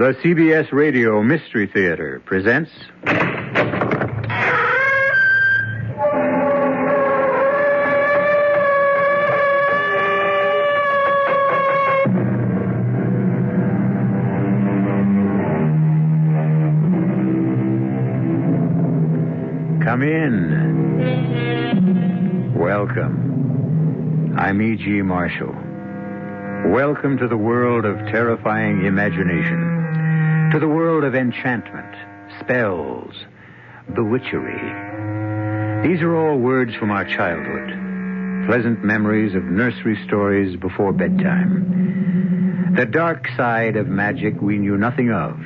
The CBS Radio Mystery Theater presents... Come in. Welcome. I'm E.G. Marshall. Welcome to the world of terrifying imagination. To the world of enchantment, spells, bewitchery. These are all words from our childhood. Pleasant memories of nursery stories before bedtime. The dark side of magic we knew nothing of.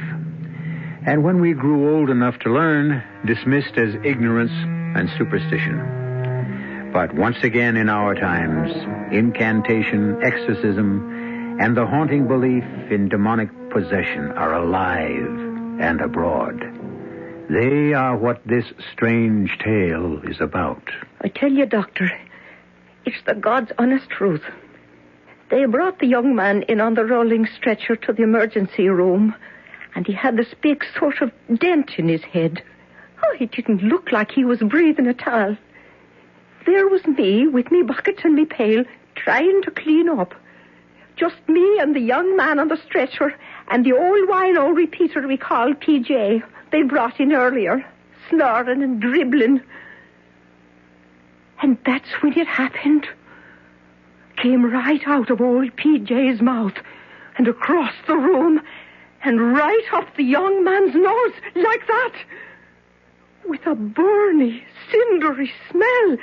And when we grew old enough to learn, dismissed as ignorance and superstition. But once again in our times, incantation, exorcism, and the haunting belief in demonic possession are alive and abroad. They are what this strange tale is about. I tell you, Doctor, it's the God's honest truth. They brought the young man in on the rolling stretcher to the emergency room, and he had this big sort of dent in his head. Oh, he didn't look like he was breathing at all. There was me with me bucket and me pail trying to clean up. Just me and the young man on the stretcher and the old wino repeater we call PJ they brought in earlier, snoring and dribbling. And that's when it happened. Came right out of old PJ's mouth and across the room and right up the young man's nose, like that. With a burny, cindery smell,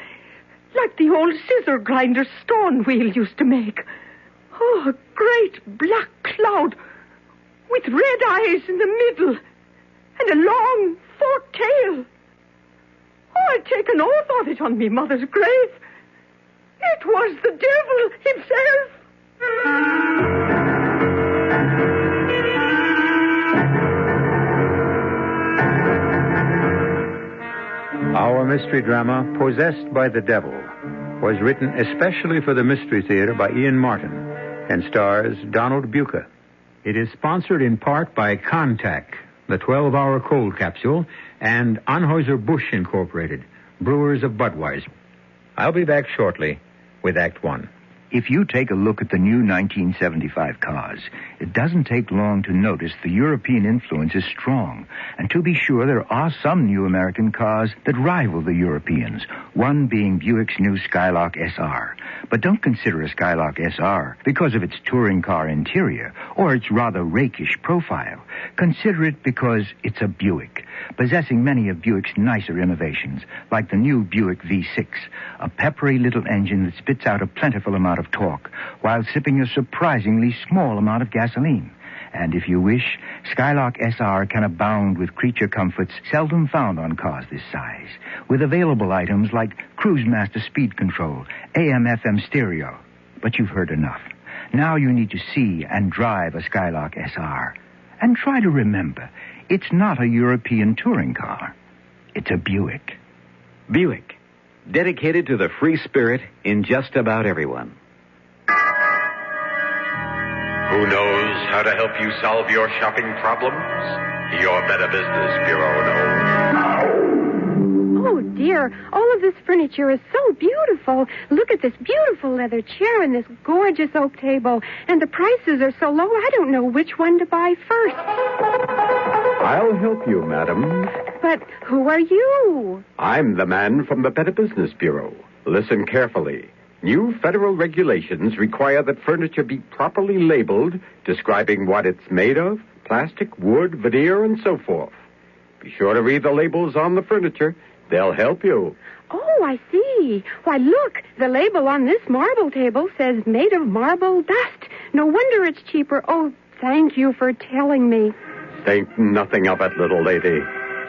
like the old scissor grinder's stone wheel used to make. Oh, a great black cloud with red eyes in the middle and a long forked tail. Oh, I'd take an oath of it on me mother's grave. It was the devil himself. Our mystery drama, Possessed by the Devil, was written especially for the Mystery Theater by Ian Martin and stars Donald Buca. It is sponsored in part by Contac, the 12-hour cold capsule, and Anheuser-Busch Incorporated, brewers of Budweiser. I'll be back shortly with Act One. If you take a look at the new 1975 cars, it doesn't take long to notice the European influence is strong. And to be sure, there are some new American cars that rival the Europeans, one being Buick's new Skylark SR. But don't consider a Skylark SR because of its touring car interior or its rather rakish profile. Consider it because it's a Buick, possessing many of Buick's nicer innovations, like the new Buick V6, a peppery little engine that spits out a plentiful amount of torque while sipping a surprisingly small amount of gasoline. And if you wish, Skylark SR can abound with creature comforts seldom found on cars this size, with available items like Cruise Master speed control, AM/FM stereo. But you've heard enough. Now you need to see and drive a Skylark SR. And try to remember, it's not a European touring car. It's a Buick. Buick, dedicated to the free spirit in just about everyone. Who knows how to help you solve your shopping problems? Your Better Business Bureau knows. Oh, dear. All of this furniture is so beautiful. Look at this beautiful leather chair and this gorgeous oak table. And the prices are so low, I don't know which one to buy first. I'll help you, madam. But who are you? I'm the man from the Better Business Bureau. Listen carefully. New federal regulations require that furniture be properly labeled, describing what it's made of, plastic, wood, veneer, and so forth. Be sure to read the labels on the furniture. They'll help you. Oh, I see. Why, look, the label on this marble table says made of marble dust. No wonder it's cheaper. Oh, thank you for telling me. Think nothing of it, little lady.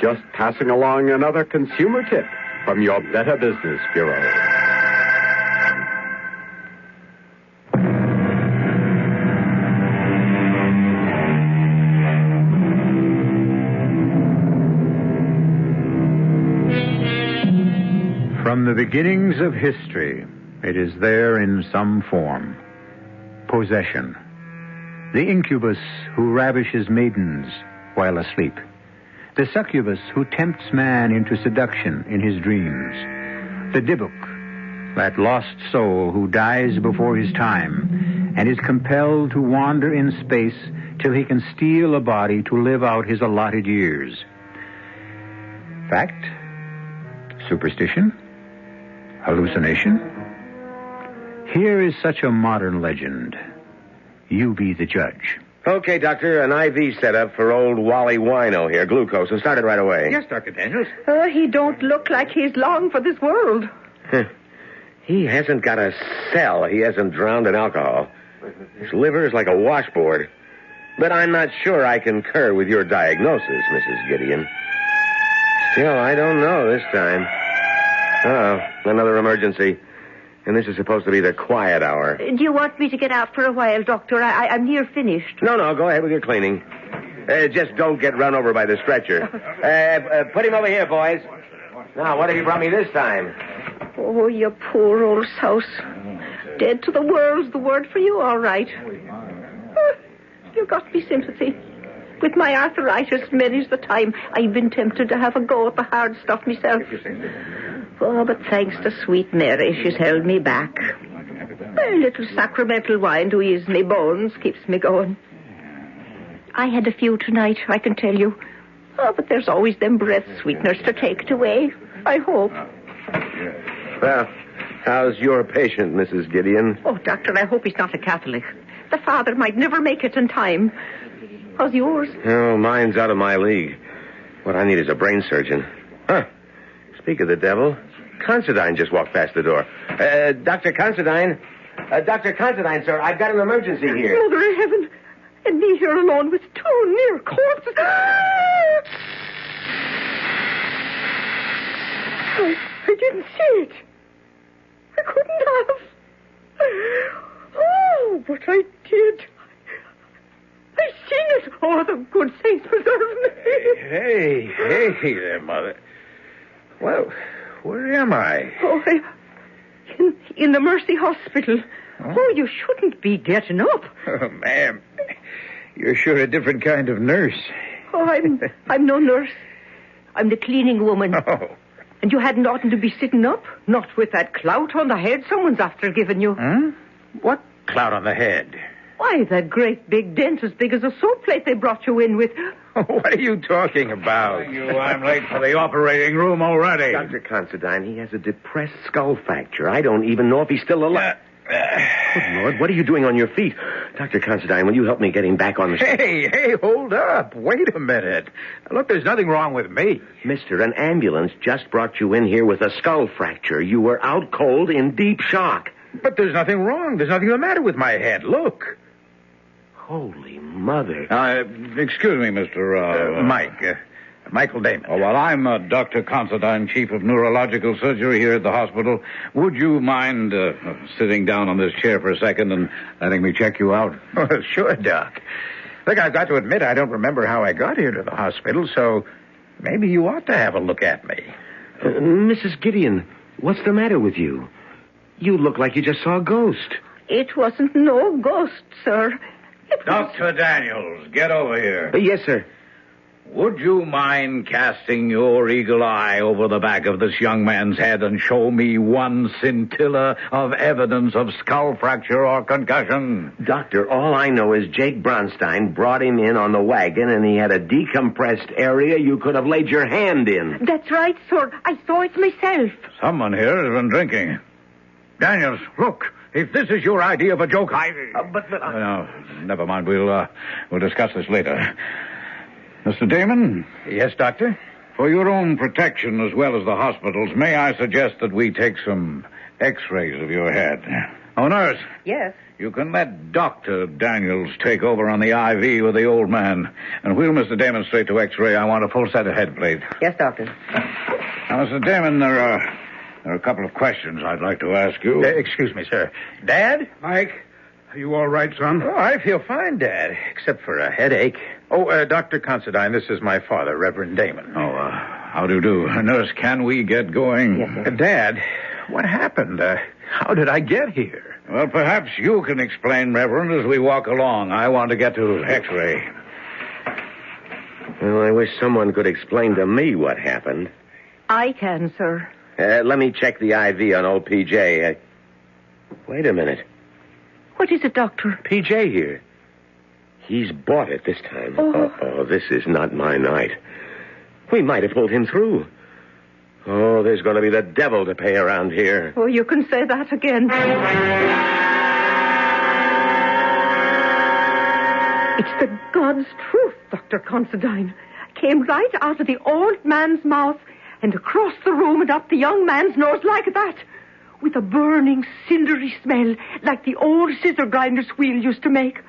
Just passing along another consumer tip from your Better Business Bureau. From the beginnings of history, it is there in some form. Possession. The incubus who ravishes maidens while asleep. The succubus who tempts man into seduction in his dreams. The Dybbuk, that lost soul who dies before his time and is compelled to wander in space till he can steal a body to live out his allotted years. Fact? Superstition? Hallucination? Here is such a modern legend. You be the judge. Okay, Doctor, an IV set up for old Wally Wino here, glucose, and start it right away. Yes, Dr. Daniels. Oh, he don't look like he's long for this world. He hasn't got a cell he hasn't drowned in alcohol. His liver is like a washboard. But I'm not sure I concur with your diagnosis, Mrs. Gideon. Still, I don't know this time. Uh-oh, another emergency. And this is supposed to be the quiet hour. Do you want me to get out for a while, Doctor? I'm near finished. No, go ahead with your cleaning. Just don't get run over by the stretcher. Put him over here, boys. Now, what have you brought me this time? Oh, you poor old souse. Dead to the world's the word for you, all right. You got me sympathy. With my arthritis, many's the time I've been tempted to have a go at the hard stuff myself. Oh, but thanks to sweet Mary, she's held me back. A little sacramental wine to ease me bones keeps me going. I had a few tonight, I can tell you. Oh, but there's always them breath sweeteners to take it away. I hope. Well, how's your patient, Mrs. Gideon? Oh, Doctor, I hope he's not a Catholic. The father might never make it in time. How's yours? Oh, mine's out of my league. What I need is a brain surgeon. Huh. Speak of the devil, Considine just walked past the door. Dr. Considine. Dr. Considine, sir, I've got an emergency here. Mother of heaven. And me here alone with two near corpses. I didn't see it. I couldn't have. Oh, but I did. I seen it. Oh, the good saints preserve me. Hey there, Mother. Well, where am I? Oh, in the Mercy Hospital. Oh, you shouldn't be getting up. Oh, ma'am, you're sure a different kind of nurse. Oh, I'm no nurse. I'm the cleaning woman. Oh. And you hadn't oughtn't to be sitting up, not with that clout on the head someone's after giving you. Huh? What clout on the head? Why, that great big dent as big as a soap plate they brought you in with. What are you talking about? I'm late for the operating room already. Dr. Considine, he has a depressed skull fracture. I don't even know if he's still alive. Good Lord, what are you doing on your feet? Dr. Considine, will you help me get him back on the street? Hey, hold up. Wait a minute. Look, there's nothing wrong with me. Mister, an ambulance just brought you in here with a skull fracture. You were out cold in deep shock. But there's nothing wrong. There's nothing the matter with my head. Look. Holy mother. Excuse me, Mr. Mike. Michael Damon. Oh, well, I'm Dr. Considine, Chief of Neurological Surgery here at the hospital. Would you mind sitting down on this chair for a second and letting me check you out? Oh, sure, Doc. Look, I've got to admit I don't remember how I got here to the hospital, so maybe you ought to have a look at me. Mrs. Gideon, what's the matter with you? You look like you just saw a ghost. It wasn't no ghost, sir. Dr. Daniels, get over here. Yes, sir. Would you mind casting your eagle eye over the back of this young man's head and show me one scintilla of evidence of skull fracture or concussion? Doctor, all I know is Jake Bronstein brought him in on the wagon and he had a decompressed area you could have laid your hand in. That's right, sir. I saw it myself. Someone here has been drinking. Daniels, look. If this is your idea of a joke, No, never mind. We'll discuss this later. Mr. Damon? Yes, Doctor? For your own protection as well as the hospital's, may I suggest that we take some x-rays of your head? Oh, nurse. Yes? You can let Dr. Daniels take over on the IV with the old man. And wheel Mr. Damon straight to x-ray. I want a full set of head plates. Yes, Doctor. Now, Mr. Damon, there are a couple of questions I'd like to ask you. Excuse me, sir. Dad? Mike, are you all right, son? Oh, I feel fine, Dad, except for a headache. Oh, Dr. Considine, this is my father, Reverend Damon. Oh, how do you do? Nurse, can we get going? Yes, sir. Dad, what happened? How did I get here? Well, perhaps you can explain, Reverend, as we walk along. I want to get to X-ray. Well, I wish someone could explain to me what happened. I can, sir. Let me check the IV on old PJ. Wait a minute. What is it, Doctor? PJ here. He's bought it this time. Oh. Oh, this is not my night. We might have pulled him through. Oh, there's going to be the devil to pay around here. Oh, you can say that again. It's the God's truth, Dr. Considine. Came right out of the old man's mouth and across the room and up the young man's nose like that, with a burning, cindery smell like the old scissor grinder's wheel used to make.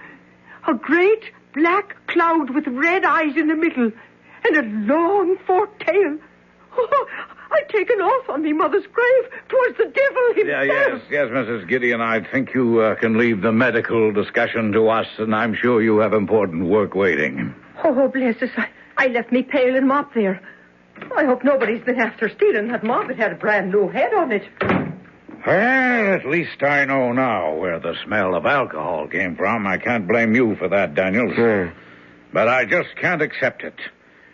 A great black cloud with red eyes in the middle and a long forked tail. Oh, I'd taken off on me mother's grave. 'Twas the devil himself. Yes, Mrs. Gideon. I think you can leave the medical discussion to us, and I'm sure you have important work waiting. Oh, bless us. I left me pail and mop there. I hope nobody's been after stealing that mop. It had a brand new head on it. Well, at least I know now where the smell of alcohol came from. I can't blame you for that, Daniels. But I just can't accept it.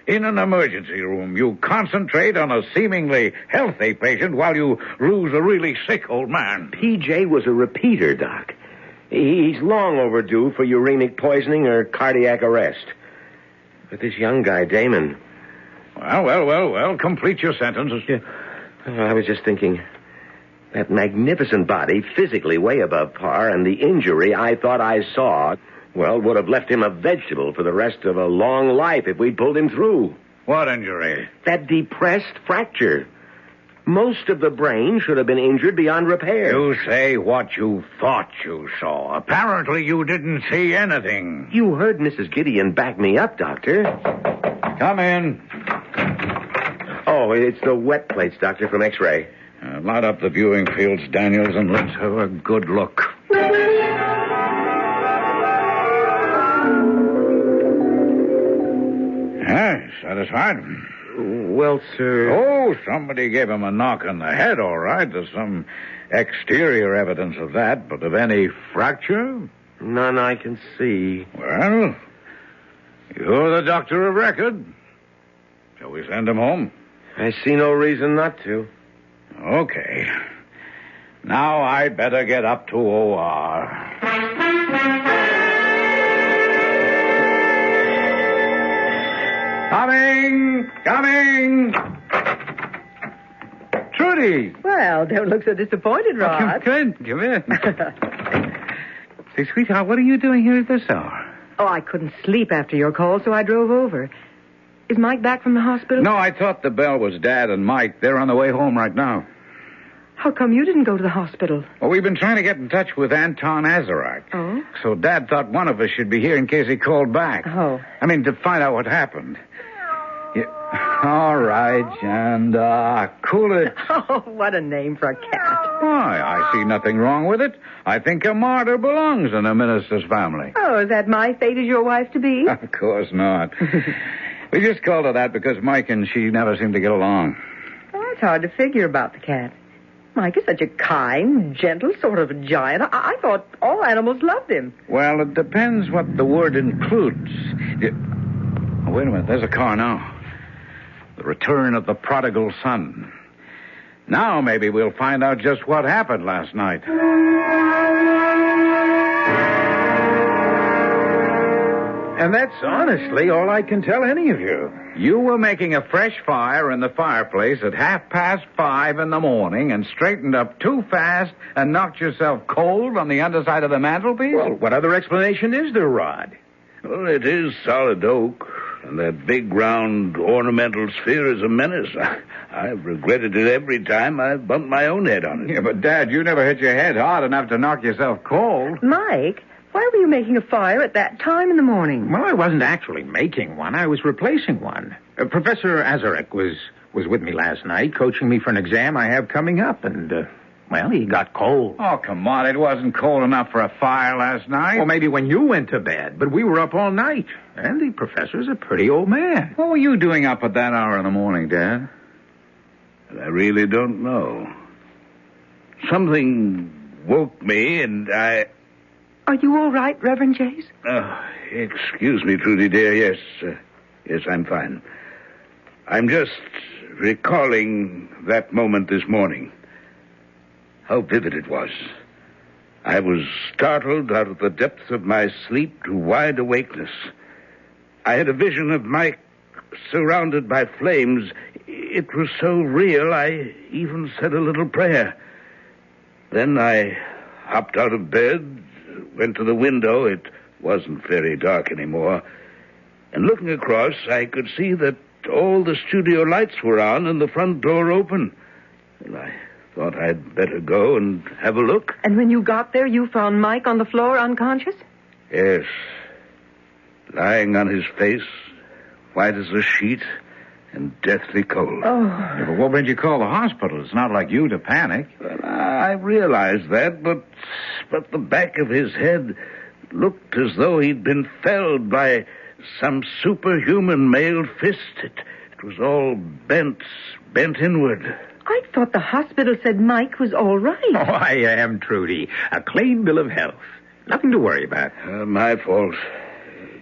In an emergency room, you concentrate on a seemingly healthy patient while you lose a really sick old man. PJ was a repeater, Doc. He's long overdue for uremic poisoning or cardiac arrest. But this young guy, Damon... Well, complete your sentence. I was just thinking... That magnificent body, physically way above par, and the injury I thought I saw, well, would have left him a vegetable for the rest of a long life if we'd pulled him through. What injury? That depressed fracture. Most of the brain should have been injured beyond repair. You say what you thought you saw. Apparently you didn't see anything. You heard Mrs. Gideon back me up, Doctor. Come in. Oh, it's the wet plates, Doctor, from X-ray. Light up the viewing fields, Daniels, and let's have a good look. Satisfied? Well, sir... Oh, somebody gave him a knock on the head, all right. There's some exterior evidence of that, but of any fracture? None I can see. Well, you're the doctor of record. Shall we send him home? I see no reason not to. Okay. Now I'd better get up to OR. Coming! Trudy! Well, don't look so disappointed, Rod. Come in. Say, sweetheart, what are you doing here at this hour? Oh, I couldn't sleep after your call, so I drove over. Is Mike back from the hospital? No, I thought the bell was Dad and Mike. They're on the way home right now. How come you didn't go to the hospital? Well, we've been trying to get in touch with Anton Azarak. Oh? So Dad thought one of us should be here in case he called back. Oh. I mean, to find out what happened. Yeah. All right, and cool it. Oh, what a name for a cat. Why, I see nothing wrong with it. I think a martyr belongs in a minister's family. Oh, is that my fate as your wife to be? Of course not. We just called her that because Mike and she never seemed to get along. Oh, it's hard to figure about the cat. Mike is such a kind, gentle sort of a giant. I thought all animals loved him. Well, it depends what the word includes. Oh, wait a minute. There's a car now. The return of the prodigal son. Now maybe we'll find out just what happened last night. And that's honestly all I can tell any of you. You were making a fresh fire in the fireplace at 5:30 in the morning and straightened up too fast and knocked yourself cold on the underside of the mantelpiece? Well, what other explanation is there, Rod? Well, it is solid oak, and that big round ornamental sphere is a menace. I've regretted it every time I've bumped my own head on it. Yeah, but Dad, you never hit your head hard enough to knock yourself cold. Mike, why were you making a fire at that time in the morning? Well, I wasn't actually making one. I was replacing one. Professor Azarak was with me last night, coaching me for an exam I have coming up, and, well, he got cold. Oh, come on. It wasn't cold enough for a fire last night. Well, maybe when you went to bed, but we were up all night. And the professor's a pretty old man. What were you doing up at that hour in the morning, Dad? I really don't know. Something woke me, and I... Are you all right, Reverend Jays? Excuse me, Trudy, dear. Yes, I'm fine. I'm just recalling that moment this morning. How vivid it was. I was startled out of the depths of my sleep to wide awakeness. I had a vision of Mike surrounded by flames. It was so real, I even said a little prayer. Then I hopped out of bed, went to the window. It wasn't very dark anymore. And looking across, I could see that all the studio lights were on and the front door open. And I thought I'd better go and have a look. And when you got there, you found Mike on the floor unconscious? Yes. Lying on his face, white as a sheet, and deathly cold. Oh. Yeah, but what made you call the hospital? It's not like you to panic. Well, I realized that, but the back of his head looked as though he'd been felled by some superhuman mailed fist. It was all bent inward. I thought the hospital said Mike was all right. Oh, I am, Trudy. A clean bill of health. Nothing to worry about. My fault.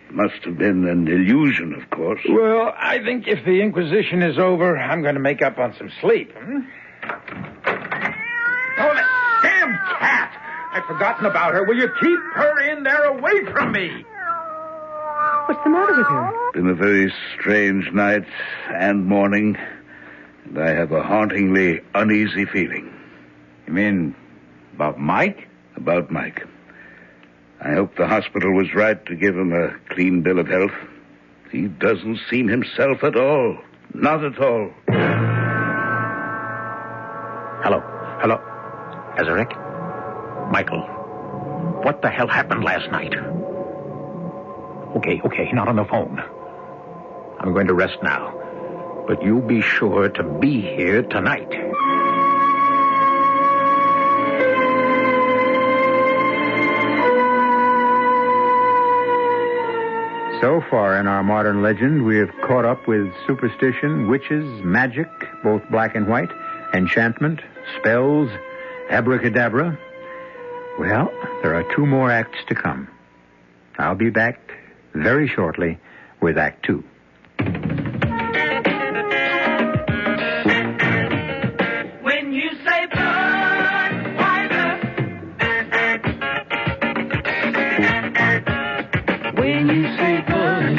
It must have been an illusion, of course. Well, I think if the Inquisition is over, I'm going to make up on some sleep. Oh, that damn cat! I'd forgotten about her. Will you keep her in there away from me? What's the matter with her? Been a very strange night and morning, and I have a hauntingly uneasy feeling. You mean about Mike? About Mike. I hope the hospital was right to give him a clean bill of health. He doesn't seem himself at all. Not at all. Hello. Ezerick? Michael, what the hell happened last night? Okay, not on the phone. I'm going to rest now. But you be sure to be here tonight. So far in our modern legend, we have caught up with superstition, witches, magic, both black and white, enchantment, spells, abracadabra. Well, there are 2 more acts to come. I'll be back very shortly with Act 2. When you say Budweiser, when you say Bud,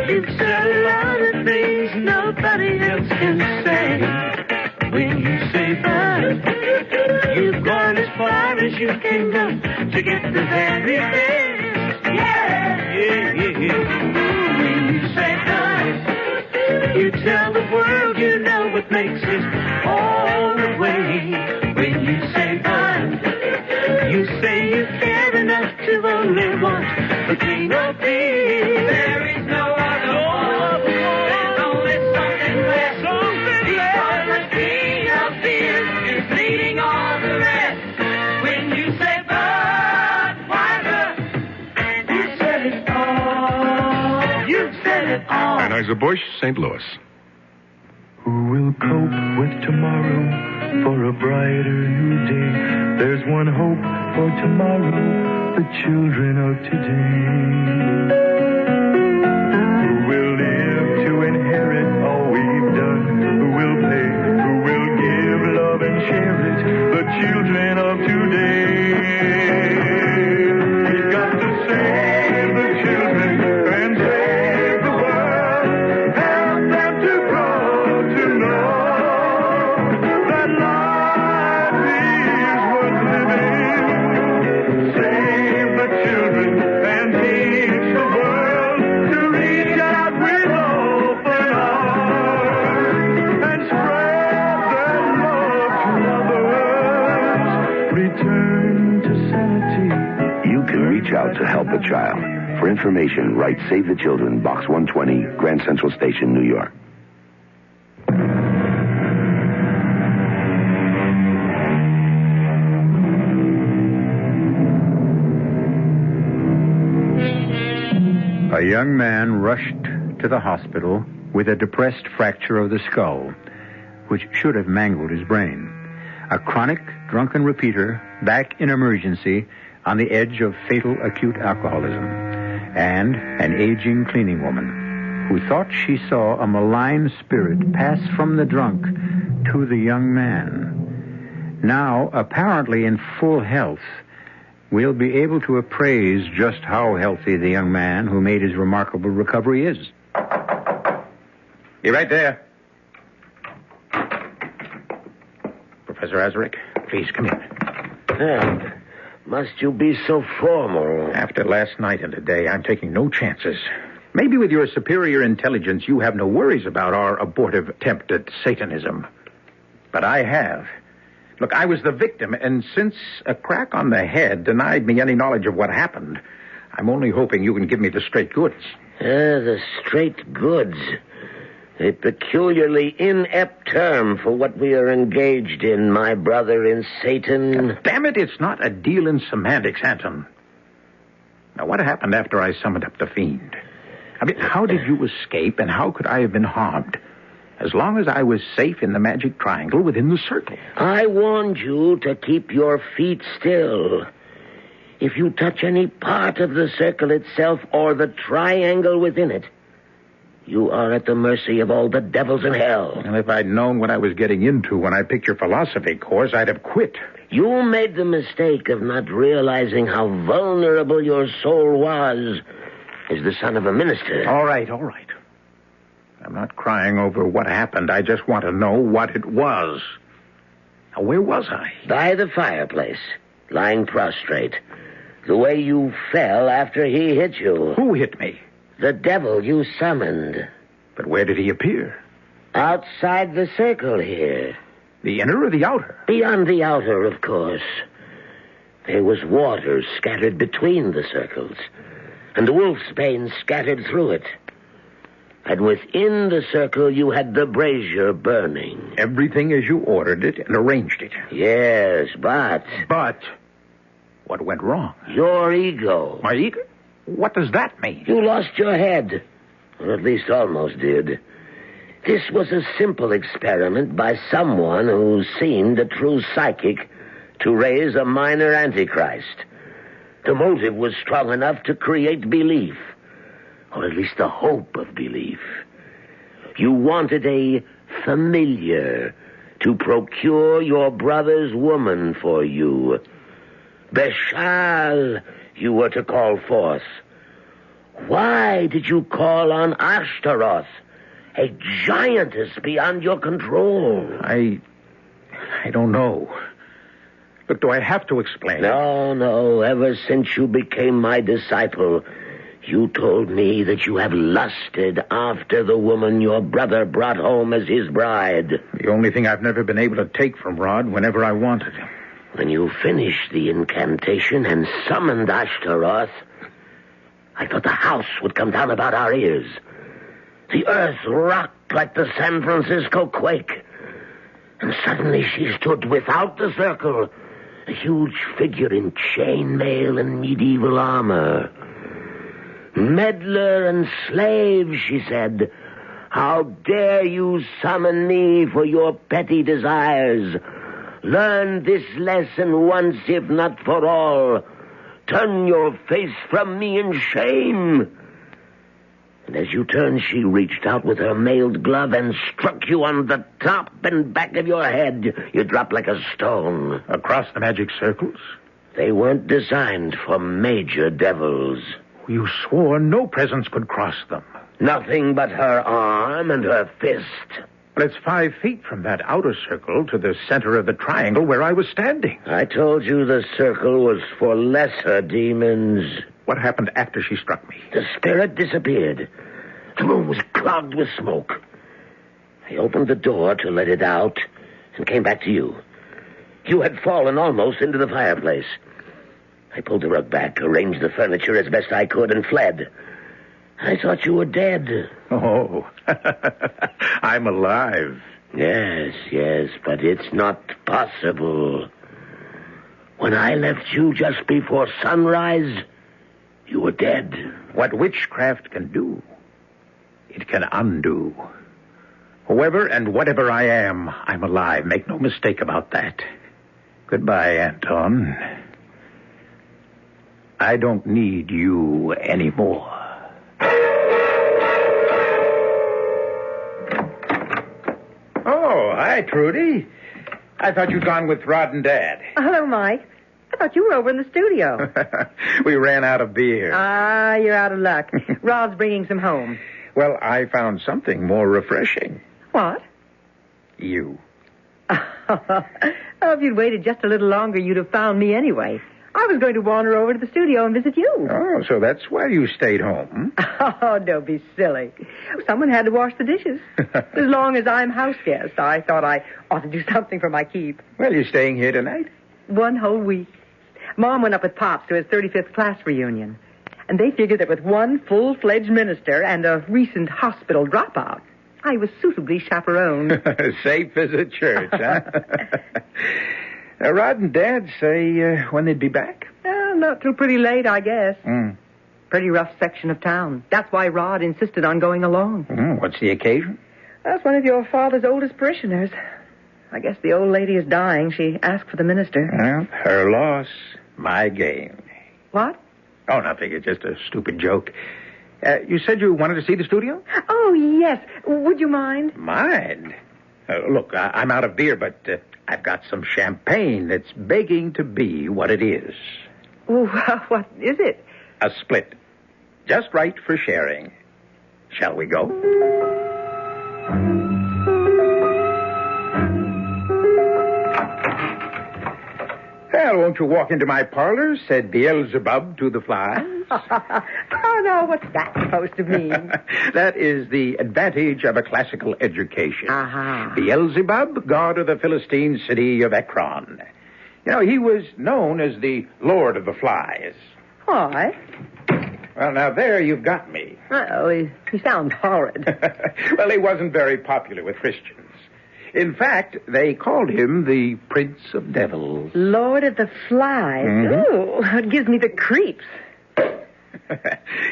you've said a lot of things nobody else can say. When you say Bud, you've gone as far as you can go to get the very best. Yeah. When you say Bud, you tell the world you know what makes it all the way. When you say Bud, you say you care enough to only want the clean of beer. There is no other one. There's only something less. Because the king of beer is leading all the rest. When you say Budweiser, you said it all. You've said it all. Anheuser-Busch, St. Louis. Who will cope with tomorrow for a brighter new day? There's one hope for tomorrow, the children of today. Who will live to inherit all we've done? Who will pay? Who will give love and share it? The children of today. We've got to save the children and save the world. Help them to grow to know that life is worth living. Save the children and teach the world to reach out with open arms and spread their love to others. Return to sanity. You can reach out to help a child. For information, write Save the Children, Box 120, Grand Central Station, New York. A young man rushed to the hospital with a depressed fracture of the skull, which should have mangled his brain. A chronic drunken repeater back in emergency on the edge of fatal acute alcoholism, and an aging cleaning woman who thought she saw a malign spirit pass from the drunk to the young man. Now, apparently in full health, we'll be able to appraise just how healthy the young man who made his remarkable recovery is. Be right there. Professor Azarick, please come in. Well, must you be so formal? After last night and today, I'm taking no chances. Maybe with your superior intelligence, you have no worries about our abortive attempt at Satanism. But I have. Look, I was the victim, and since a crack on the head denied me any knowledge of what happened, I'm only hoping you can give me the straight goods. The straight goods. A peculiarly inept term for what we are engaged in, my brother in Satan. Damn it, it's not a deal in semantics, Anton. Now, what happened after I summoned up the fiend? I mean, how did you escape, and how could I have been harmed? As long as I was safe in the magic triangle within the circle. I warned you to keep your feet still. If you touch any part of the circle itself or the triangle within it, you are at the mercy of all the devils in hell. And if I'd known what I was getting into when I picked your philosophy course, I'd have quit. You made the mistake of not realizing how vulnerable your soul was as the son of a minister. All right. I'm not crying over what happened. I just want to know what it was. Now, where was I? By the fireplace, lying prostrate. The way you fell after he hit you. Who hit me? The devil you summoned. But where did he appear? Outside the circle here. The inner or the outer? Beyond the outer, of course. There was water scattered between the circles, and wolfsbane scattered through it. And within the circle, you had the brazier burning. Everything as you ordered it and arranged it. Yes, but... But what went wrong? Your ego. My ego? What does that mean? You lost your head. Or at least almost did. This was a simple experiment by someone who seemed a true psychic to raise a minor antichrist. The motive was strong enough to create belief. Or at least the hope of belief. You wanted a familiar to procure your brother's woman for you. Beshal, you were to call forth. Why did you call on Ashtaroth, a giantess beyond your control? I don't know. Look, do I have to explain? No. Ever since you became my disciple, you told me that you have lusted after the woman your brother brought home as his bride. The only thing I've never been able to take from Rod whenever I wanted. When you finished the incantation and summoned Ashtaroth, I thought the house would come down about our ears. The earth rocked like the San Francisco quake. And suddenly she stood without the circle, a huge figure in chainmail and medieval armor. Meddler and slave, she said, how dare you summon me for your petty desires? Learn this lesson once, if not for all. Turn your face from me in shame. And as you turned, she reached out with her mailed glove and struck you on the top and back of your head. You dropped like a stone. Across the magic circles? They weren't designed for major devils. You swore no presence could cross them. Nothing but her arm and her fist. But it's 5 feet from that outer circle to the center of the triangle where I was standing. I told you the circle was for lesser demons. What happened after she struck me? The spirit disappeared. The room was clogged with smoke. I opened the door to let it out and came back to you. You had fallen almost into the fireplace. I pulled the rug back, arranged the furniture as best I could, and fled. I thought you were dead. Oh, I'm alive. Yes, but it's not possible. When I left you just before sunrise, you were dead. What witchcraft can do, it can undo. Whoever and whatever I am, I'm alive. Make no mistake about that. Goodbye, Anton. I don't need you anymore. Oh, hi, Trudy. I thought you'd gone with Rod and Dad. Hello, Mike. I thought you were over in the studio. We ran out of beer. Ah, you're out of luck. Rod's bringing some home. Well, I found something more refreshing. What? You. Oh, if you'd waited just a little longer, you'd have found me anyway. I was going to wander over to the studio and visit you. Oh, so that's why you stayed home. Oh, don't be silly. Someone had to wash the dishes. As long as I'm house guest, I thought I ought to do something for my keep. Well, you're staying here tonight? 1 whole week. Mom went up with Pops to his 35th class reunion. And they figured that with one full-fledged minister and a recent hospital dropout, I was suitably chaperoned. Safe as a church, huh? Rod and Dad say when they'd be back? Not till pretty late, I guess. Mm. Pretty rough section of town. That's why Rod insisted on going along. What's the occasion? That's one of your father's oldest parishioners. I guess the old lady is dying. She asked for the minister. Well, her loss, my gain. What? Oh, nothing. It's just a stupid joke. You said you wanted to see the studio? Oh, yes. Would you mind? Mind? Look, I'm out of beer, but I've got some champagne that's begging to be what it is. Oh, what is it? A split. Just right for sharing. Shall we go? Well, won't you walk into my parlor, said Beelzebub to the flies. Oh, no, what's that supposed to mean? That is the advantage of a classical education. Uh-huh. Beelzebub, god of the Philistine city of Ekron. You know, he was known as the Lord of the Flies. Why? Well, now there you've got me. Oh, he sounds horrid. Well, he wasn't very popular with Christians. In fact, they called him the Prince of Devils. Lord of the Flies. Mm-hmm. Ooh, it gives me the creeps.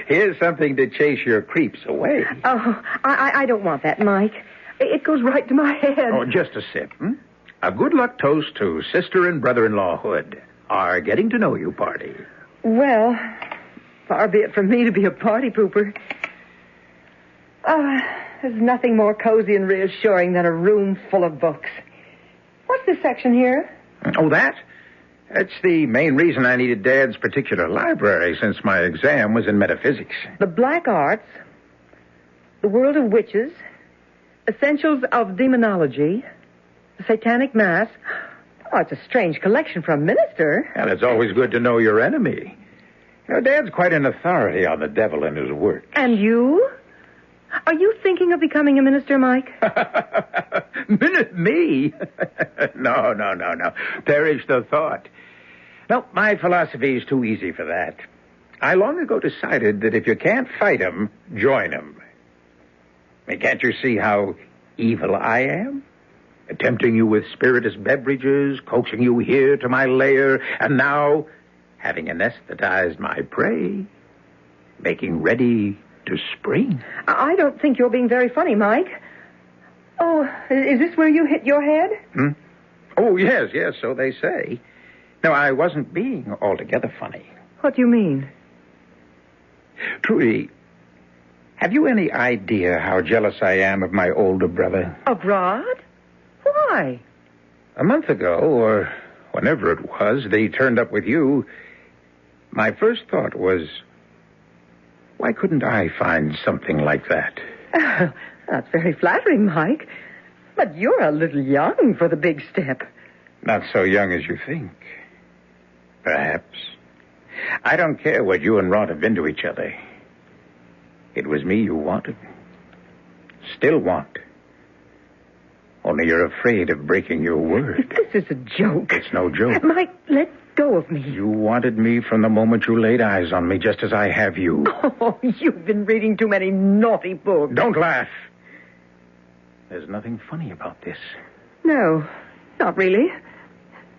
Here's something to chase your creeps away. Oh, I don't want that, Mike. It goes right to my head. Oh, just a sip. A good luck toast to sister and brother-in-law Hood. Our getting to know you party. Well, far be it from me to be a party pooper. There's nothing more cozy and reassuring than a room full of books. What's this section here? Oh, that? That's the main reason I needed Dad's particular library, since my exam was in metaphysics. The Black Arts, The World of Witches, Essentials of Demonology, The Satanic Mass. Oh, it's a strange collection for a minister. And it's always good to know your enemy. You know, Dad's quite an authority on the devil and his work. And you? Are you thinking of becoming a minister, Mike? Me? No. Perish the thought. No, my philosophy is too easy for that. I long ago decided that if you can't fight 'em, join 'em. I mean, can't you see how evil I am? Tempting you with spirituous beverages, coaxing you here to my lair, and now, having anesthetized my prey, making ready to spring. I don't think you're being very funny, Mike. Oh, is this where you hit your head? Oh, yes, so they say. No, I wasn't being altogether funny. What do you mean? Trudy, have you any idea how jealous I am of my older brother? Of Rod? Why? A month ago, or whenever it was, they turned up with you. My first thought was, why couldn't I find something like that? That's very flattering, Mike. But you're a little young for the big step. Not so young as you think. Perhaps. I don't care what you and Rod have been to each other. It was me you wanted. Still want. Only you're afraid of breaking your word. This is a joke. It's no joke. Mike, let go of me. You wanted me from the moment you laid eyes on me, just as I have you. Oh, you've been reading too many naughty books. Don't laugh. There's nothing funny about this. No, not really.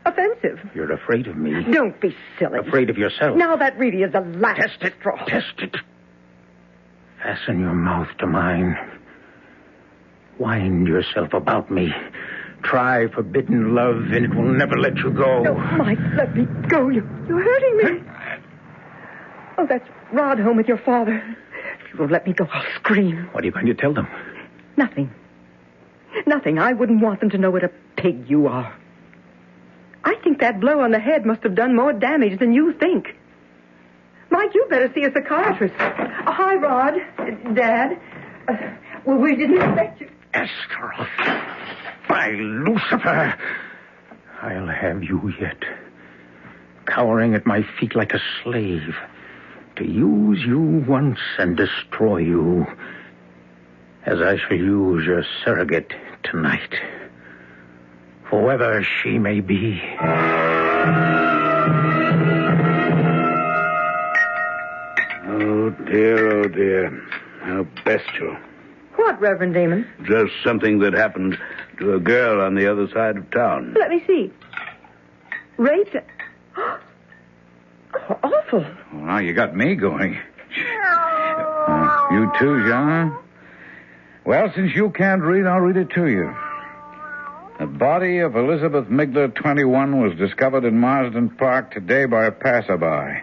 Offensive. You're afraid of me. Don't be silly. Afraid of yourself. Now that really is the last straw. Test it. Fasten your mouth to mine. Wind yourself about me. Try forbidden love, and it will never let you go. No, Mike, let me go. You're hurting me. Oh, that's Rod home with your father. If you won't let me go, I'll scream. What are you going to tell them? Nothing. Nothing. I wouldn't want them to know what a pig you are. I think that blow on the head must have done more damage than you think. Mike, you better see a psychiatrist. Hi, Rod. Dad. Well, we didn't expect you. Astaroth. By Lucifer. I'll have you yet. Cowering at my feet like a slave. To use you once and destroy you. As I shall use your surrogate tonight. Whoever she may be. Oh, dear. How bestial. What, Reverend Damon? Just something that happened to a girl on the other side of town. Let me see. Raped? Oh, awful. Well, now you got me going. You too, John? Well, since you can't read, I'll read it to you. The body of Elizabeth Migler, 21, was discovered in Marsden Park today by a passerby.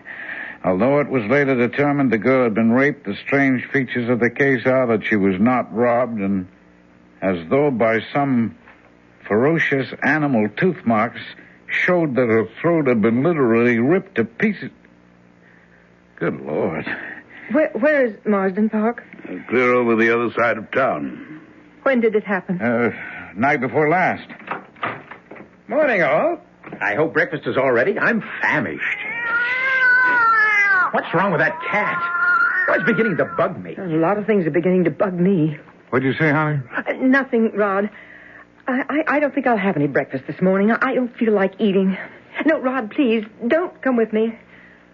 Although it was later determined the girl had been raped, the strange features of the case are that she was not robbed, and as though by some ferocious animal tooth marks, showed that her throat had been literally ripped to pieces. Good Lord. Where is Marsden Park? Clear over the other side of town. When did it happen? Night before last. Morning, all. I hope breakfast is all ready. I'm famished. What's wrong with that cat? Oh, it's beginning to bug me. A lot of things are beginning to bug me. What'd you say, honey? Nothing, Rod. I don't think I'll have any breakfast this morning. I don't feel like eating. No, Rod, please, don't come with me.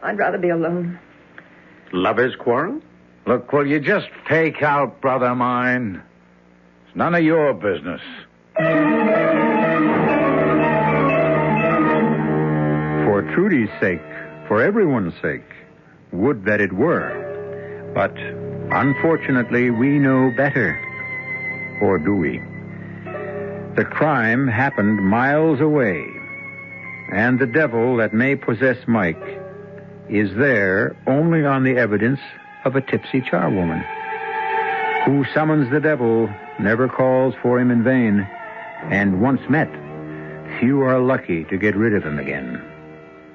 I'd rather be alone. Lovers' quarrel? Look, will you just take out, brother mine? It's none of your business. For Trudy's sake, for everyone's sake, would that it were. But, unfortunately, we know better. Or do we? The crime happened miles away. And the devil that may possess Mike is there only on the evidence of a tipsy charwoman. Who summons the devil never calls for him in vain. And once met, few are lucky to get rid of him again.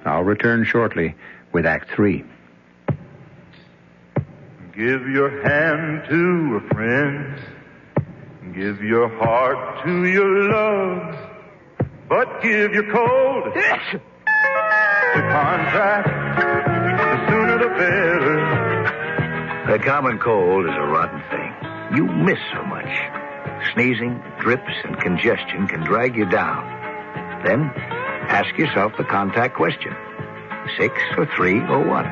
I'll return shortly with Act 3. Give your hand to a friend. Give your heart to your love. But give your cold to contact. The sooner the better. The common cold is a rotten thing. You miss so much. Sneezing, drips, and congestion can drag you down. Then, ask yourself the contact question. 6 or 3 or 1?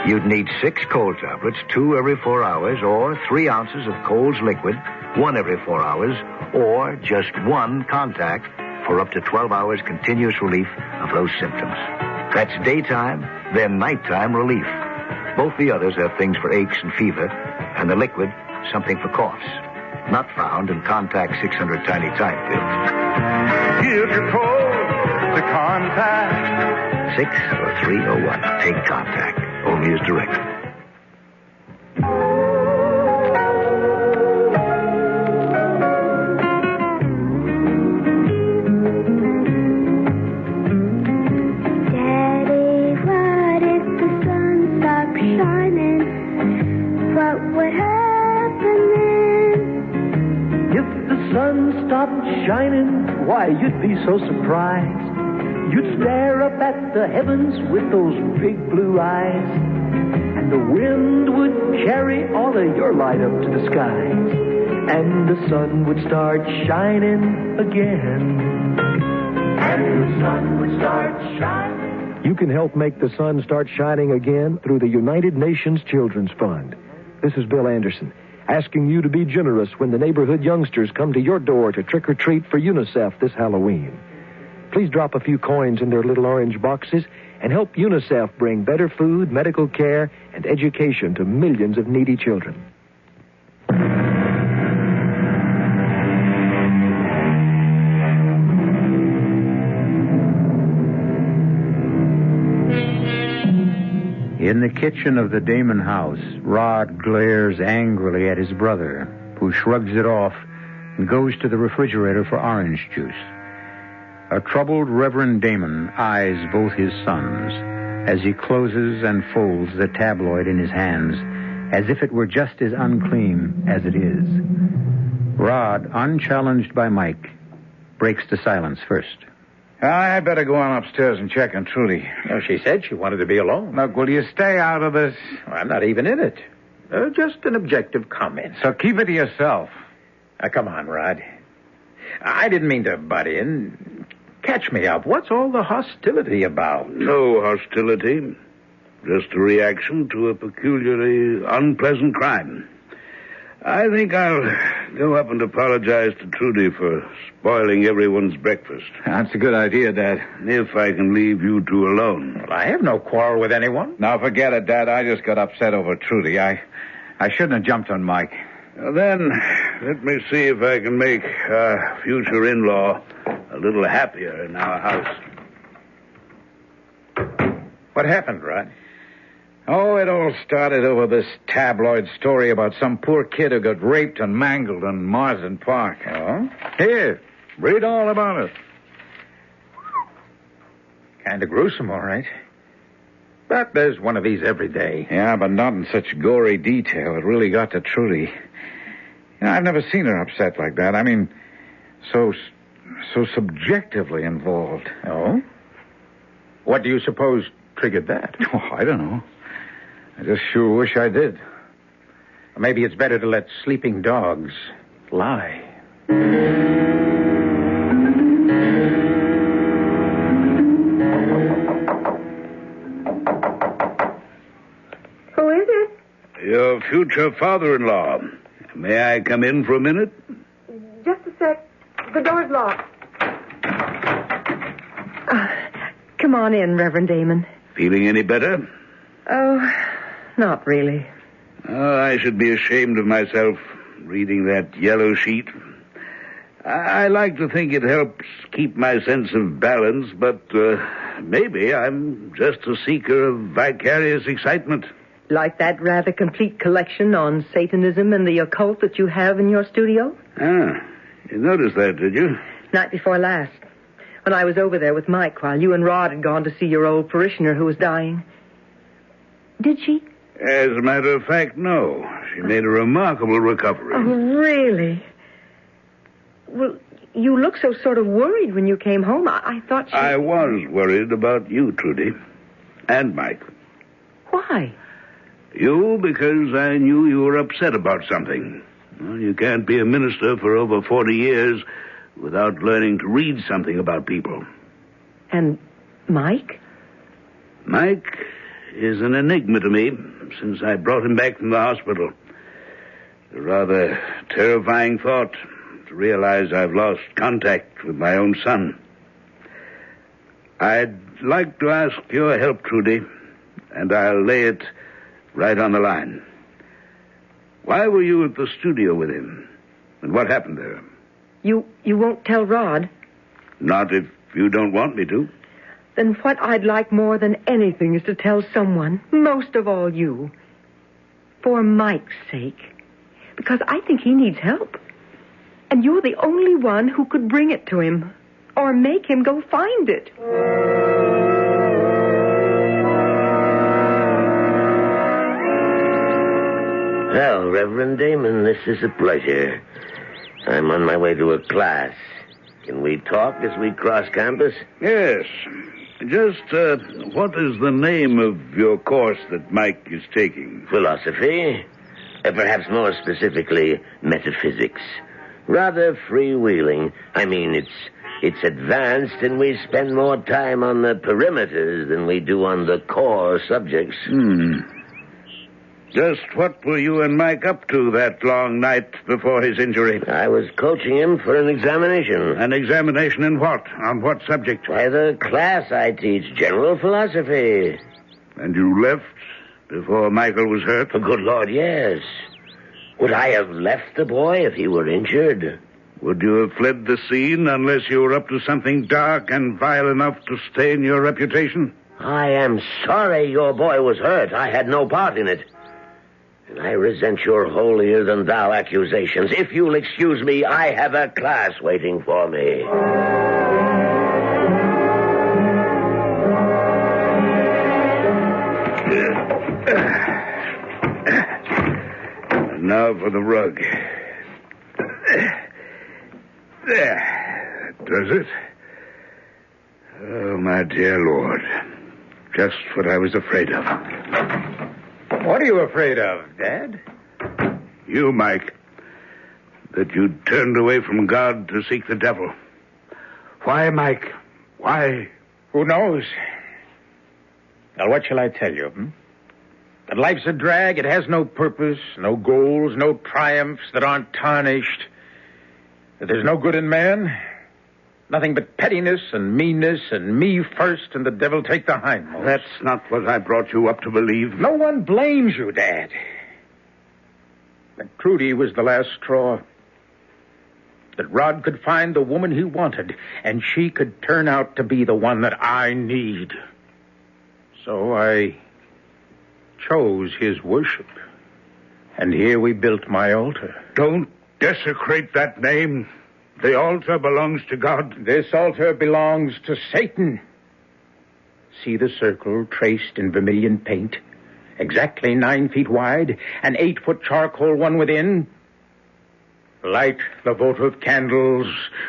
You'd need 6 cold tablets, 2 every 4 hours, or 3 ounces of Cold's liquid, 1 every 4 hours, or just 1 contact for up to 12 hours continuous relief of those symptoms. That's daytime, then nighttime relief. Both the others have things for aches and fever, and the liquid, something for coughs. Not found in Contact 600 Tiny Time pills. Give your cold to contact. 6 or 3 or 1. Take Contact. Only as directed. Shining, why, you'd be so surprised. You'd stare up at the heavens with those big blue eyes, and the wind would carry all of your light up to the skies, and the sun would start shining again. And the sun would start shining. You can help make the sun start shining again through the United Nations Children's Fund. This is Bill Anderson, asking you to be generous when the neighborhood youngsters come to your door to trick or treat for UNICEF this Halloween. Please drop a few coins in their little orange boxes and help UNICEF bring better food, medical care, and education to millions of needy children. the kitchen of the Damon house, Rod glares angrily at his brother, who shrugs it off and goes to the refrigerator for orange juice. A troubled Reverend Damon eyes both his sons as he closes and folds the tabloid in his hands as if it were just as unclean as it is. Rod, unchallenged by Mike, breaks the silence first. I better go on upstairs and check on Trudy. Well, she said she wanted to be alone. Look, will you stay out of this? I'm not even in it. Just an objective comment. So keep it to yourself. Now, come on, Rod. I didn't mean to butt in. Catch me up. What's all the hostility about? No hostility. Just a reaction to a peculiarly unpleasant crime. I think I'll go up and apologize to Trudy for spoiling everyone's breakfast. That's a good idea, Dad. If I can leave you two alone. Well, I have no quarrel with anyone. Now, forget it, Dad. I just got upset over Trudy. I shouldn't have jumped on Mike. Well, then, let me see if I can make our future in-law a little happier in our house. What happened, Rod? Oh, it all started over this tabloid story about some poor kid who got raped and mangled in Marsden Park. Oh? Here, read all about it. Kind of gruesome, all right. But there's one of these every day. Yeah, but not in such gory detail. It really got to Trudy. You know, I've never seen her upset like that. I mean, so subjectively involved. Oh? What do you suppose triggered that? Oh, I don't know. I just sure wish I did. Maybe it's better to let sleeping dogs lie. Who is it? Your future father-in-law. May I come in for a minute? Just a sec. The door's locked. Come on in, Reverend Damon. Feeling any better? Oh, not really. Oh, I should be ashamed of myself reading that yellow sheet. I like to think it helps keep my sense of balance, but maybe I'm just a seeker of vicarious excitement. Like that rather complete collection on Satanism and the occult that you have in your studio? Ah, you noticed that, did you? Night before last, when I was over there with Mike while you and Rod had gone to see your old parishioner who was dying. Did she? As a matter of fact, no. She made a remarkable recovery. Oh, really? Well, you looked so sort of worried when you came home. I thought she... I was worried about you, Trudy. And Mike. Why? You, because I knew you were upset about something. Well, you can't be a minister for over 40 years without learning to read something about people. And Mike? Mike is an enigma to me since I brought him back from the hospital. A rather terrifying thought to realize I've lost contact with my own son. I'd like to ask your help, Trudy, and I'll lay it right on the line. Why were you at the studio with him? And what happened there? You won't tell Rod? Not if you don't want me to. Then what I'd like more than anything is to tell someone, most of all you. For Mike's sake. Because I think he needs help. And you're the only one who could bring it to him. Or make him go find it. Well, Reverend Damon, this is a pleasure. I'm on my way to a class. Can we talk as we cross campus? Yes. Just, what is the name of your course that Mike is taking? Philosophy. Perhaps more specifically, metaphysics. Rather freewheeling. I mean, it's advanced, and we spend more time on the perimeters than we do on the core subjects. Just what were you and Mike up to that long night before his injury? I was coaching him for an examination. An examination in what? On what subject? Why, the class I teach, general philosophy. And you left before Michael was hurt? Oh, good Lord, yes. Would I have left the boy if he were injured? Would you have fled the scene unless you were up to something dark and vile enough to stain your reputation? I am sorry your boy was hurt. I had no part in it. And I resent your holier-than-thou accusations. If you'll excuse me, I have a class waiting for me. Now for the rug. There. That does it. Oh, my dear Lord. Just what I was afraid of. What are you afraid of, Dad? You, Mike. That you turned away from God to seek the devil. Why, Mike? Why? Who knows? Now, what shall I tell you, That life's a drag. It has no purpose, no goals, no triumphs that aren't tarnished. That there's no good in man. Nothing but pettiness and meanness and me first and the devil take the hindmost. That's not what I brought you up to believe. No one blames you, Dad. That Trudy was the last straw. That Rod could find the woman he wanted, and she could turn out to be the one that I need. So I chose his worship. And here we built my altar. Don't desecrate that name. The altar belongs to God. This altar belongs to Satan. See the circle traced in vermilion paint? Exactly 9 feet wide, an 8-foot charcoal one within. Light the votive candles,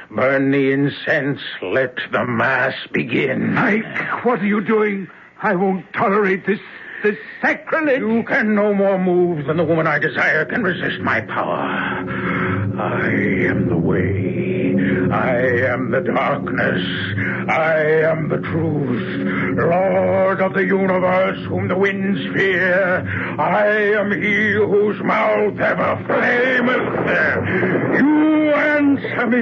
burn the incense, let the mass begin. Mike, what are you doing? I won't tolerate this sacrilege. You can no more move than the woman I desire can resist my power. I am the way. I am the darkness. I am the truth. Lord of the universe, whom the winds fear. I am he whose mouth ever flameth. You answer me.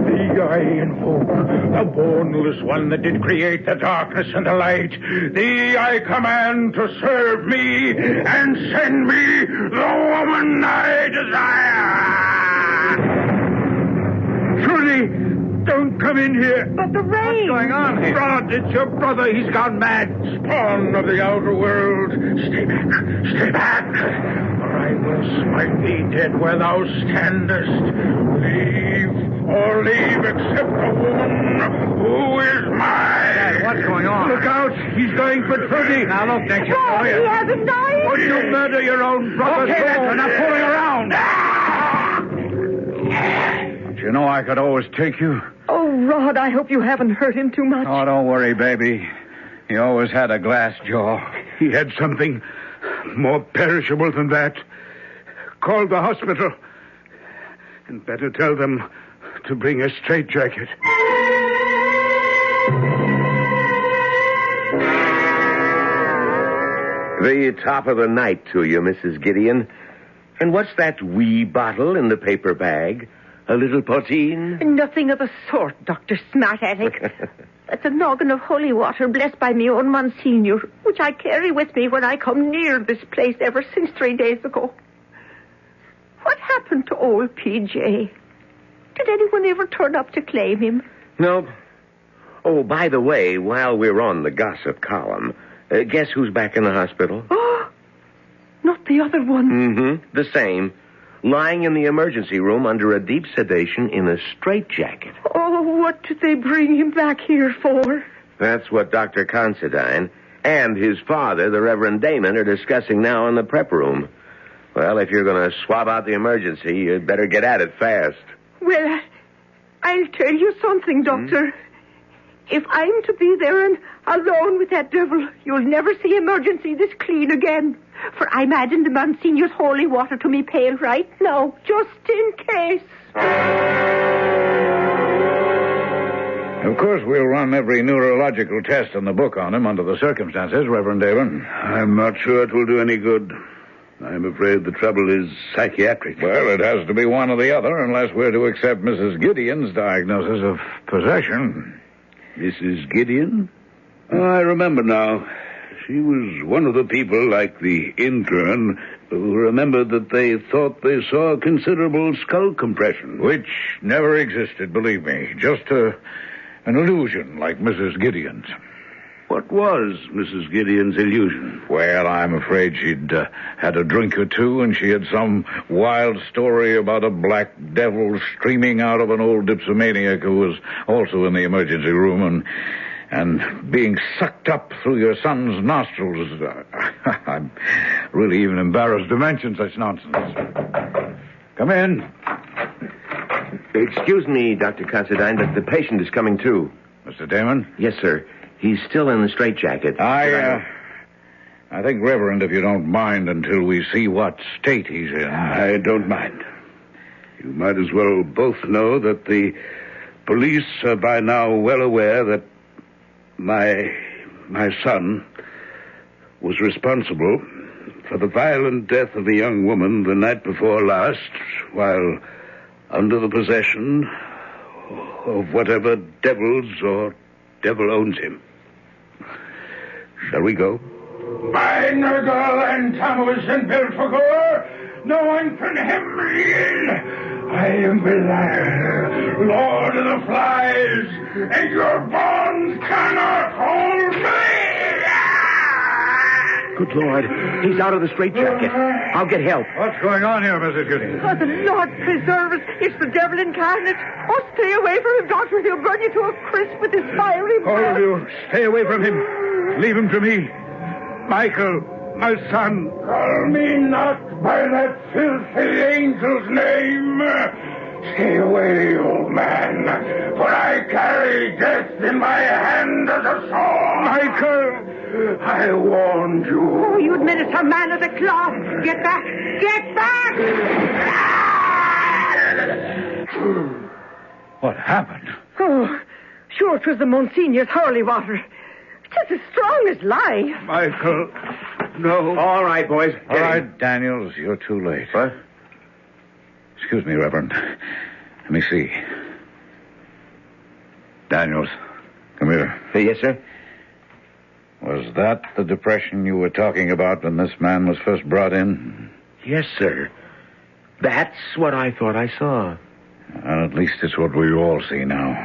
Thee I invoke, the bornless one that did create the darkness and the light. Thee I command to serve me and send me the woman I desire. Trudy, don't come in here. But the rain. What's going on here? Rod, it's your brother. He's gone mad. Spawn of the outer world, stay back, or I will smite thee dead where thou standest. Leave except the woman who is mine. Dad, what's going on? Look out. He's going for Trudy. Now, look, don't you Oh, he hasn't died. Would you murder your own brother? Okay, that's enough fooling around. Don't you know I could always take you? Oh, Rod, I hope you haven't hurt him too much. Oh, don't worry, baby. He always had a glass jaw. He had something more perishable than that. Call the hospital. And better tell them to bring a straitjacket. The top of the night to you, Mrs. Gideon. And what's that wee bottle in the paper bag? A little poteen? Nothing of the sort, Dr. Smart-Aleck. That's a noggin of holy water blessed by me own Monsignor, which I carry with me when I come near this place ever since 3 days ago. What happened to old P.J.? Did anyone ever turn up to claim him? No. Oh, by the way, while we're on the gossip column, guess who's back in the hospital? Oh, not the other one. Mm-hmm, the same. Lying in the emergency room under a deep sedation in a straitjacket. Oh, what did they bring him back here for? That's what Dr. Considine and his father, the Reverend Damon, are discussing now in the prep room. Well, if you're going to swab out the emergency, you'd better get at it fast. Well, I'll tell you something, Doctor. If I'm to be there and alone with that devil, you'll never see emergency this clean again. For I'm adding the Monsignor's holy water to me pail right now, just in case. Of course, we'll run every neurological test in the book on him under the circumstances, Reverend Damon. I'm not sure it will do any good. I'm afraid the trouble is psychiatric. Well, it has to be one or the other unless we're to accept Mrs. Gideon's diagnosis of possession. Mrs. Gideon? Oh, I remember now. She was one of the people, like the intern, who remembered that they thought they saw considerable skull compression. Which never existed, believe me. Just an illusion like Mrs. Gideon's. What was Mrs. Gideon's illusion? Well, I'm afraid she'd had a drink or two, and she had some wild story about a black devil streaming out of an old dipsomaniac who was also in the emergency room and being sucked up through your son's nostrils. I'm really even embarrassed to mention such nonsense. Come in. Excuse me, Dr. Considine, but the patient is coming too. Mr. Damon? Yes, sir. He's still in the straitjacket. I think, Reverend, if you don't mind, until we see what state he's in. I don't mind. You might as well both know that the police are by now well aware that my son was responsible for the violent death of a young woman the night before last while under the possession of whatever devils or devil owns him. Shall we go? By Nergal and Tammuz and Belphegor, no one can hem me in. I am Belial, Lord of the Flies, and your bonds cannot hold me. Good Lord, he's out of the straitjacket. I'll get help. What's going on here, Mrs. Gideon? Oh, the Lord preserve us. It's the devil incarnate. Oh, stay away from him, Doctor. He'll burn you to a crisp with his fiery breath. All of you, stay away from him. Leave him to me. Michael, my son. Call me not by that filthy angel's name. Stay away, old man, for I carry death in my hand as a sword. Michael, I warned you. Oh, you administer man of the cloth. Get back! Get back! What happened? Oh, sure it was the Monsignor's holy water. It's as strong as life. Michael, no. All right, boys. All right, Daniels, you're too late. What? Excuse me, Reverend. Let me see. Daniels, come here. Yes, sir? Was that the depression you were talking about when this man was first brought in? Yes, sir. That's what I thought I saw. Well, at least it's what we all see now.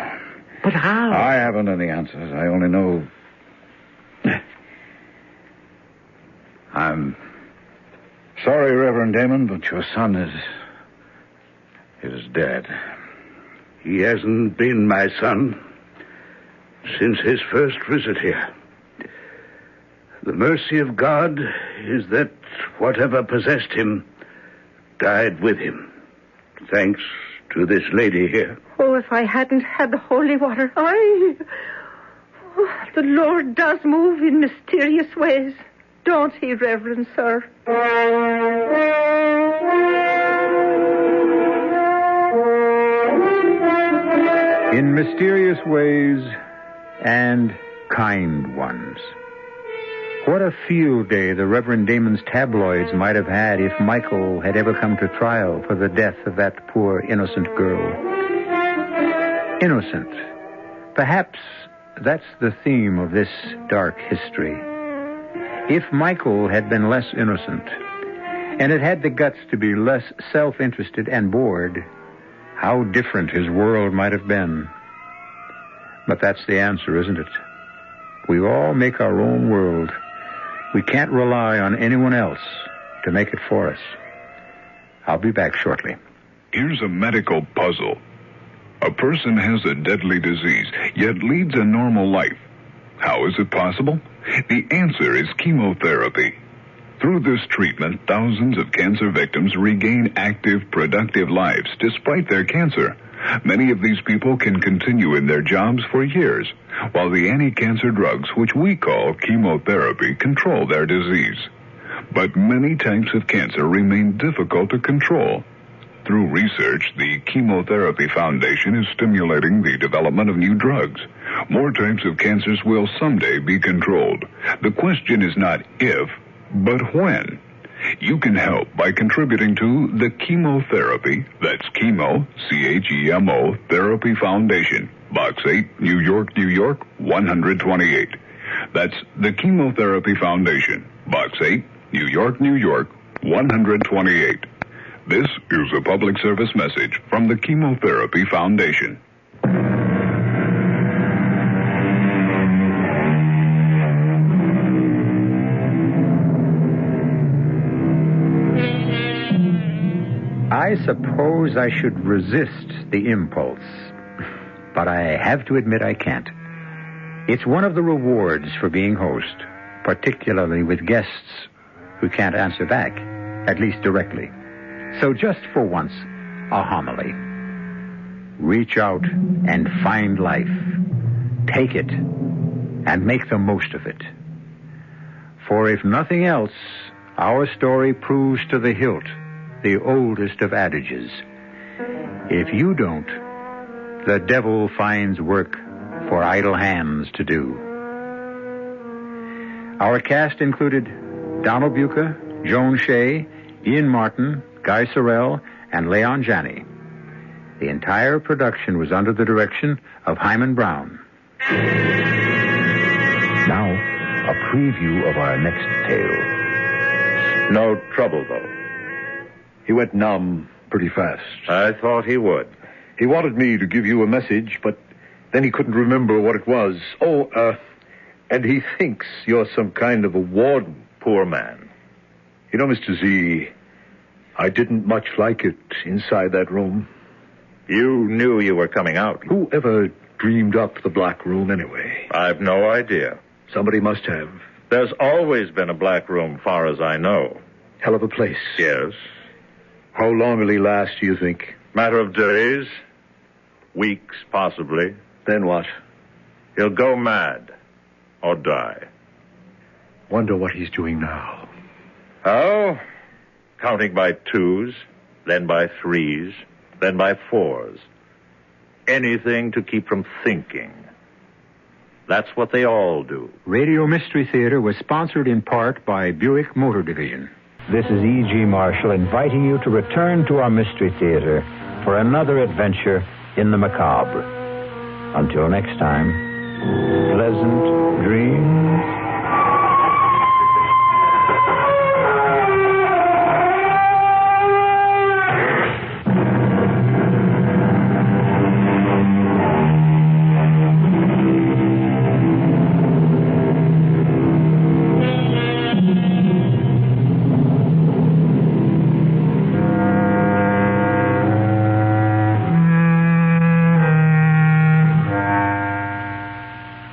But how? I haven't any answers. I only know... I'm sorry, Reverend Damon, but your son is dead. He hasn't been my son since his first visit here. The mercy of God is that whatever possessed him died with him, thanks to this lady here. Oh, if I hadn't had the holy water, the Lord does move in mysterious ways. Don't he, Reverend Sir? In mysterious ways and kind ones. What a field day the Reverend Damon's tabloids might have had if Michael had ever come to trial for the death of that poor innocent girl. Innocent. Perhaps that's the theme of this dark history. If Michael had been less innocent, and had had the guts to be less self-interested and bored, how different his world might have been. But that's the answer, isn't it? We all make our own world. We can't rely on anyone else to make it for us. I'll be back shortly. Here's a medical puzzle. A person has a deadly disease, yet leads a normal life. How is it possible? The answer is chemotherapy. Through this treatment, thousands of cancer victims regain active, productive lives despite their cancer. Many of these people can continue in their jobs for years, while the anti-cancer drugs, which we call chemotherapy, control their disease. But many types of cancer remain difficult to control. Through research, the Chemotherapy Foundation is stimulating the development of new drugs. More types of cancers will someday be controlled. The question is not if, but when. You can help by contributing to the chemotherapy, that's chemo, C-H-E-M-O, Therapy Foundation, Box 8, New York, New York, 128. That's the Chemotherapy Foundation, Box 8, New York, New York, 128. This is a public service message from the Chemotherapy Foundation. suppose I should resist the impulse, but I have to admit I can't. It's one of the rewards for being host, particularly with guests who can't answer back, at least directly. So just for once, a homily. Reach out and find life. Take it and make the most of it. For if nothing else, our story proves to the hilt the oldest of adages. If you don't, the devil finds work for idle hands to do. Our cast included Donald Buca, Joan Shea, Ian Martin, Guy Sorrell, and Leon Janney. The entire production was under the direction of Hyman Brown. Now, a preview of our next tale. No trouble, though. He went numb pretty fast. I thought he would. He wanted me to give you a message, but then he couldn't remember what it was. And he thinks you're some kind of a warden. Poor man. You know, Mr. Z, I didn't much like it inside that room. You knew you were coming out. Who ever dreamed up the black room anyway? I've no idea. Somebody must have. There's always been a black room, far as I know. Hell of a place. Yes. How long will he last, do you think? Matter of days. Weeks, possibly. Then what? He'll go mad. Or die. Wonder what he's doing now. Oh, counting by twos, then by threes, then by fours. Anything to keep from thinking. That's what they all do. Radio Mystery Theater was sponsored in part by Buick Motor Division. This is E.G. Marshall inviting you to return to our Mystery Theater for another adventure in the macabre. Until next time, pleasant dreams.